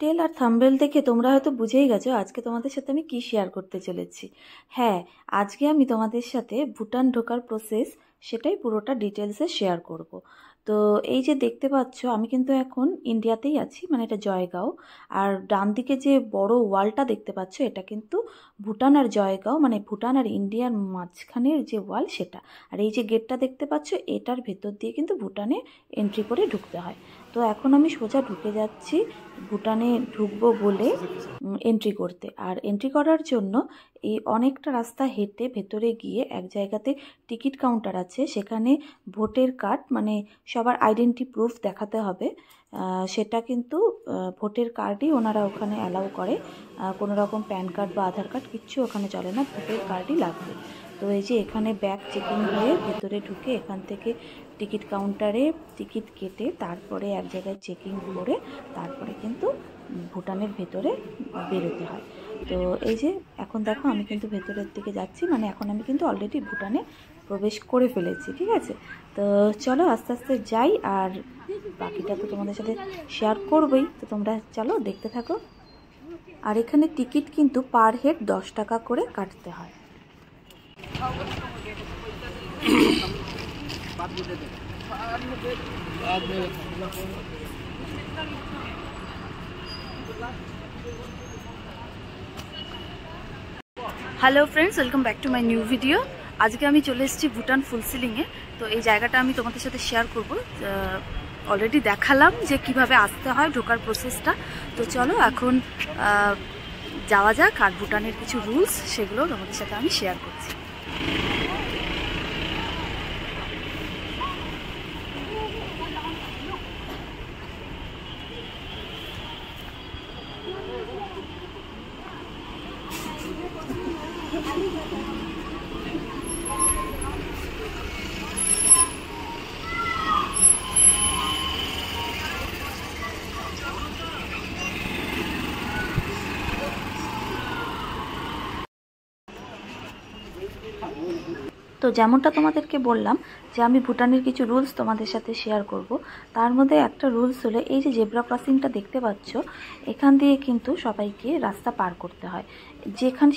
Title আর thumbnail দেখে তোমরা হয়তো বুঝেই গেছো আজকে তোমাদের সাথে আমি কি শেয়ার করতে চলেছি। হ্যাঁ, আজকে আমি তোমাদের সাথে ভুটান ঢোকার প্রসেস সেটাই পুরোটা ডিটেলসে শেয়ার করব। তো এই যে দেখতে পাচ্ছ আমি কিন্তু এখন ইন্ডিয়াতেই আছি, মানে এটা জয়গাঁও। আর ডান দিকে যে বড় ওয়ালটা দেখতে পাচ্ছ এটা কিন্তু ভুটান আর জয়গাঁও, মানে ভুটান আর ইন্ডিয়ার মাঝখানের যে ওয়াল সেটা। আর এই যে গেটটা দেখতে পাচ্ছ এটার ভেতর দিয়ে কিন্তু ভুটানে এন্ট্রি করে ঢুকতে হয়। তো এখন আমি সোজা ঢুকে যাচ্ছি ভুটানে ঢুকবো বলে এন্ট্রি করতে। আর এন্ট্রি করার জন্য এই অনেকটা রাস্তা হেঁটে ভেতরে গিয়ে এক জায়গাতে টিকিট কাউন্টার আছে, সেখানে ভোটের কার্ড মানে সবার আইডেন্টি প্রুফ দেখাতে হবে। সেটা কিন্তু ভোটের কার্ডই ওনারা ওখানে অ্যালাউ করে, কোনো রকম প্যান কার্ড বা আধার কার্ড কিচ্ছু ওখানে চলে না, ভোটের কার্ডই লাগবে। তো এই যে এখানে ব্যাগ চেকিং হয়ে ভেতরে ঢুকে এখান থেকে টিকিট কাউন্টারে টিকিট কেটে তারপরে এক জায়গায় চেকিং করে তারপরে কিন্তু ভুটানের ভেতরে বেরোতে হয়। তো এই যে এখন দেখো আমি কিন্তু ভেতরের দিকে যাচ্ছি, মানে এখন আমি কিন্তু অলরেডি ভুটানে প্রবেশ করে ফেলেছি, ঠিক আছে। তো চলো আস্তে আস্তে যাই, আর বাকিটা তো তোমাদের সাথে শেয়ার করবই, তো তোমরা চলো দেখতে থাকো। আর এখানে টিকিট কিন্তু পার হেড 10 টাকা করে কাটতে হয়। Hello friends, welcome back to my new video. আজকে আমি চলে এসেছি ভুটান ফুলসিলিংয়ে। তো এই জায়গাটা আমি তোমাদের সাথে শেয়ার করব। অলরেডি দেখালাম যে কিভাবে আসতে হয়, ঢোকার প্রসেসটা। তো চলো এখন যাওয়া যাক, আর ভুটানের কিছু রুলস সেগুলো তোমাদের সাথে আমি শেয়ার করছি। তো যেমনটা তোমাদেরকে বললাম যে আমি ভুটানের কিছু রুলস তোমাদের সাথে শেয়ার করব। তার মধ্যে একটা রুলস হলো এই যে জেব্রা ক্রসিংটা দেখতে পাচ্ছ, এখান দিয়ে কিন্তু সবাইকে রাস্তা পার করতে হয়।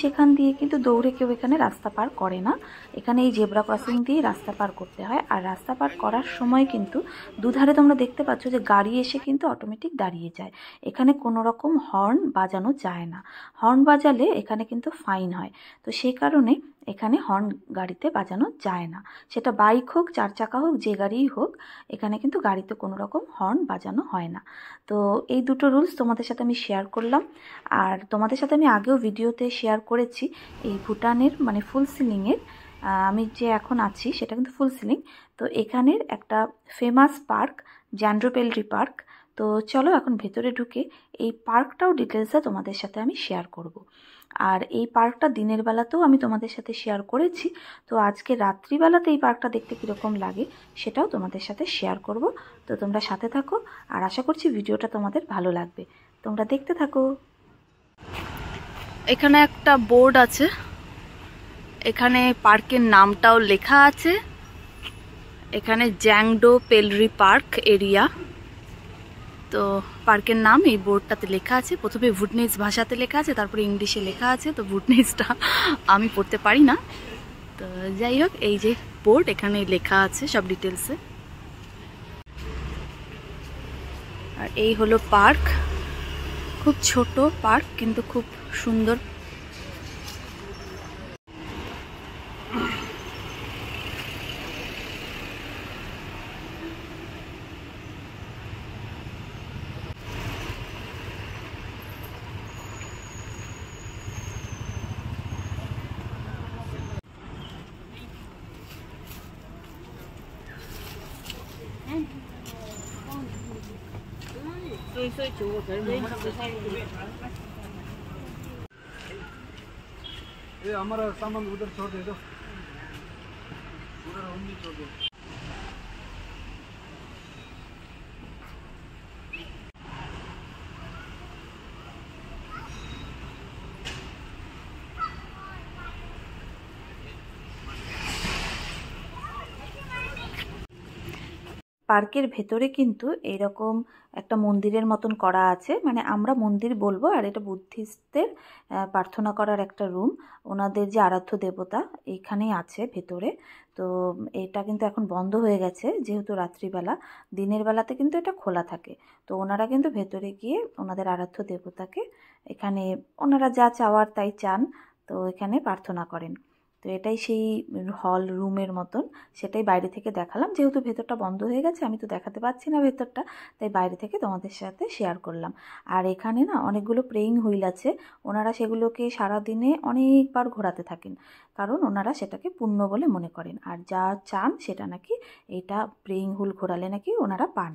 সেখান দিয়ে কিন্তু দৌড়ে কেউ এখানে রাস্তা পার করে না, এখানে এই জেব্রা ক্রসিং দিয়ে রাস্তা পার করতে হয়। আর রাস্তা পার করার সময় কিন্তু দুধারে তোমরা দেখতে পাচ্ছ যে গাড়ি এসে কিন্তু অটোমেটিক দাঁড়িয়ে যায়। এখানে কোনো রকম হর্ন বাজানো যায় না, হর্ন বাজালে এখানে কিন্তু ফাইন হয়। তো সেই কারণে এখানে হর্ন গাড়িতে বাজানো যায় না, সেটা বাইক হোক, 4 চাকা হোক, যে গাড়িই হোক, এখানে কিন্তু গাড়িতে কোনো রকম হর্ন বাজানো হয় না। তো এই দুটো রুলস তোমাদের সাথে আমি শেয়ার করলাম। আর তোমাদের সাথে আমি আগেও ভিডিওতে শেয়ার করেছি এই ভুটানের মানে ফুলসিলিংয়ের, আমি যে এখন আছি সেটা কিন্তু ফুলসিলিং। তো এখানের একটা ফেমাস পার্ক জ্যান্ড্রোপেলরি পার্ক। তো চলো এখন ভেতরে ঢুকে এই পার্কটাও ডিটেলসে তোমাদের সাথে আমি শেয়ার করব। আর এই পার্কটা দিনের বেলাতেও আমি তোমাদের সাথে শেয়ার করেছি, তো আজকে রাত্রিবেলাতে এই পার্কটা দেখতে কীরকম লাগে সেটাও তোমাদের সাথে শেয়ার করব। তো তোমরা সাথে থাকো, আর আশা করছি ভিডিওটা তোমাদের ভালো লাগবে, তোমরা দেখতে থাকো। এখানে একটা বোর্ড আছে, এখানে পার্কের নামটাও লেখা আছে, এখানে জ্যাংডো পেলরি পার্ক এরিয়া। তো পার্কের নাম এই বোর্ডটাতে লেখা আছে, প্রথমে ভুটনিজ ভাষাতে লেখা আছে, তারপরে ইংলিশে লেখা আছে। তো ভুটনিজটা আমি পড়তে পারি না, তো যাই হোক এই যে বোর্ড, এখানে লেখা আছে সব ডিটেলসে। আর এই হলো পার্ক, খুব ছোট পার্ক কিন্তু খুব সুন্দর। हमारा सामान उधर छोड़ दे दो, उधर हम नहीं छोड़ दो। পার্কের ভেতরে কিন্তু এইরকম একটা মন্দিরের মতন করা আছে, মানে আমরা মন্দির বলবো, আর এটা বুদ্ধিস্টদের প্রার্থনা করার একটা রুম। ওনাদের যে আরাধ্য দেবতা এইখানেই আছে ভেতরে। তো এটা কিন্তু এখন বন্ধ হয়ে গেছে যেহেতু রাত্রিবেলা। দিনের বেলাতে কিন্তু এটা খোলা থাকে। তো ওনারা কিন্তু ভেতরে গিয়ে ওনাদের আরাধ্য দেবতাকে এখানে ওনারা যা চাওয়ার তাই চান, তো এখানে প্রার্থনা করেন। তো এটাই সেই হল রুমের মতন, সেটাই বাইরে থেকে দেখালাম। যেহেতু ভেতরটা বন্ধ হয়ে গেছে আমি তো দেখাতে পাচ্ছি না ভেতরটা, তাই বাইরে থেকে তোমাদের সাথে শেয়ার করলাম। আর এখানে না অনেকগুলো প্রেয়িং হুইল আছে, ওনারা সেগুলোকে সারাদিনে অনেকবার ঘোরাতে থাকেন, কারণ ওনারা সেটাকে পুণ্য বলে মনে করেন। আর যা চান সেটা নাকি এটা প্রেয়িং হুইল ঘোরালে নাকি ওনারা পান।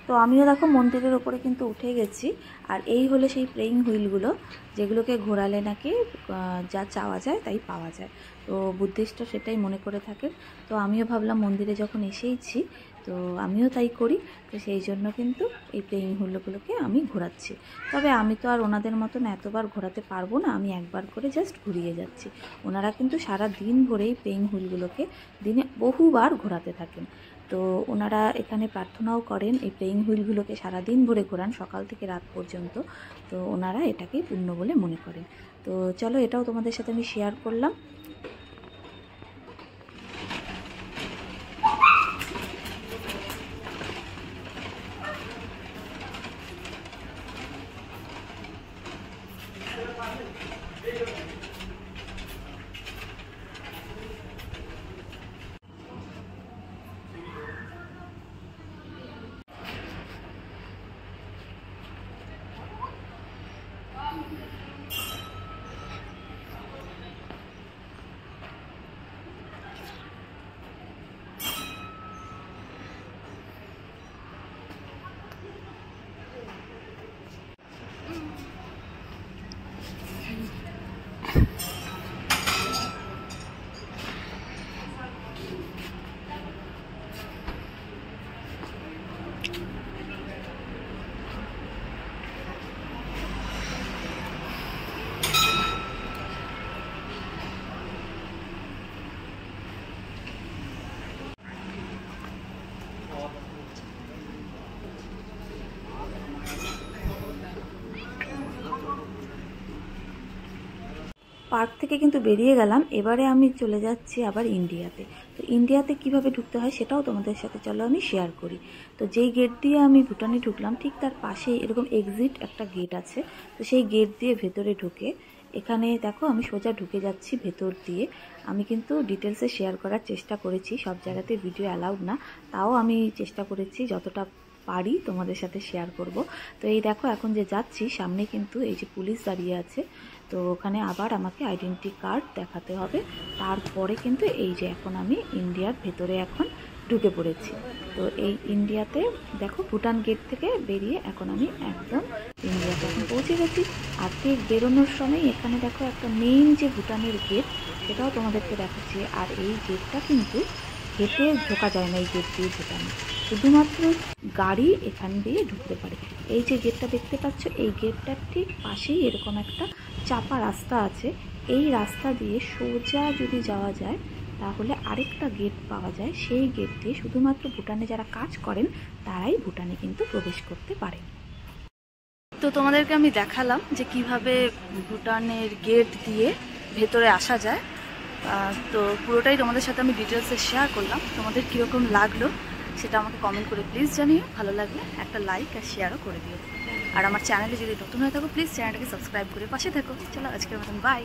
তো আমিও দেখো মন্দিরের ওপরে কিন্তু উঠে গেছি। আর এই হলো সেই প্লেইং হুইলগুলো, যেগুলোকে ঘোরালে নাকি যা চাওয়া যায় তাই পাওয়া যায়। তো বুদ্ধিস্টরা সেটাই মনে করে থাকেন। তো আমিও ভাবলাম মন্দিরে যখন এসেইছি তো আমিও তাই করি। তো সেই জন্য কিন্তু এই প্লেইং হুইলগুলোকে আমি ঘোরাচ্ছি। তবে আমি তো আর ওনাদের মতন এতবার ঘোরাতে পারবো না, আমি একবার করে জাস্ট ঘুরিয়ে যাচ্ছি। ওনারা কিন্তু সারা দিন ভরেই প্লেইং হুইলগুলোকে দিনে বহুবার ঘোরাতে থাকেন। তো ওনারা এখানে প্রার্থনাও করেন, এই প্লেইং হুইলগুলোকে সারাদিন ভরে ঘোরান সকাল থেকে রাত পর্যন্ত। তো ওনারা এটাকেই পুণ্য বলে মনে করেন। তো চলো এটাও তোমাদের সাথে আমি শেয়ার করলাম। পার্ক থেকে কিন্তু বেরিয়ে গেলাম, এবারে আমি চলে যাচ্ছি আবার ইন্ডিয়াতে। তো ইন্ডিয়াতে কিভাবে ঢুকতে হয় সেটাও তোমাদের সাথে চলো আমি শেয়ার করি। তো যেই গেট দিয়ে আমি ভুটানে ঢুকলাম ঠিক তার পাশেই এরকম এক্সিট একটা গেট আছে। তো সেই গেট দিয়ে ভেতরে ঢুকে এখানে দেখো আমি সোজা ঢুকে যাচ্ছি ভেতর দিয়ে। আমি কিন্তু ডিটেলসে শেয়ার করার চেষ্টা করেছি, সব জায়গাতে ভিডিও অ্যালাউড না, তাও আমি চেষ্টা করেছি যতটা পারি তোমাদের সাথে শেয়ার করব। তো এই দেখো এখন যে যাচ্ছি সামনে কিন্তু এই যে পুলিশ দাঁড়িয়ে আছে, তো ওখানে আবার আমাকে আইডেন্টি কার্ড দেখাতে হবে। তারপরে কিন্তু এই যে এখন আমি ইন্ডিয়ার ভেতরে এখন ঢুকে পড়েছি। তো এই ইন্ডিয়াতে দেখো ভুটান গেট থেকে বেরিয়ে এখন আমি একদম ইন্ডিয়াতে এখন পৌঁছে গেছি। আর ঠিক বেরোনোর সময় এখানে দেখো একটা মেইন যে ভুটানের গেট সেটাও তোমাদেরকে দেখাচ্ছি। আর এই গেটটা কিন্তু হেঁটে ঢোকা যায় না, এই গেট দিয়ে ভুটানে শুধুমাত্র গাড়ি এখান দিয়ে ঢুকতে পারে। এই যে গেটটা দেখতে পাচ্ছ এই গেটটার ঠিক পাশেই এরকম একটা চাপা রাস্তা আছে। এই রাস্তা দিয়ে সোজা যদি যাওয়া যায় তাহলে আরেকটা গেট পাওয়া যায়, সেই গেট দিয়ে শুধুমাত্র ভুটানে যারা কাজ করেন তারাই ভুটানে কিন্তু প্রবেশ করতে পারেন। তো তোমাদেরকে আমি দেখালাম যে কিভাবে ভুটানের গেট দিয়ে ভেতরে আসা যায়। তো পুরোটাই তোমাদের সাথে আমি ডিটেলসে শেয়ার করলাম। তোমাদের কীরকম লাগলো সেটা আমাকে কমেন্ট করে প্লিজ জানিও। ভালো লাগলে একটা লাইক আর শেয়ারও করে দিও। আর আমার চ্যানেলে যদি নতুন হয়ে থাকো প্লিজ চ্যানেলটাকে সাবস্ক্রাইব করে পাশে থাকো। চলো আজকের মতন বাই।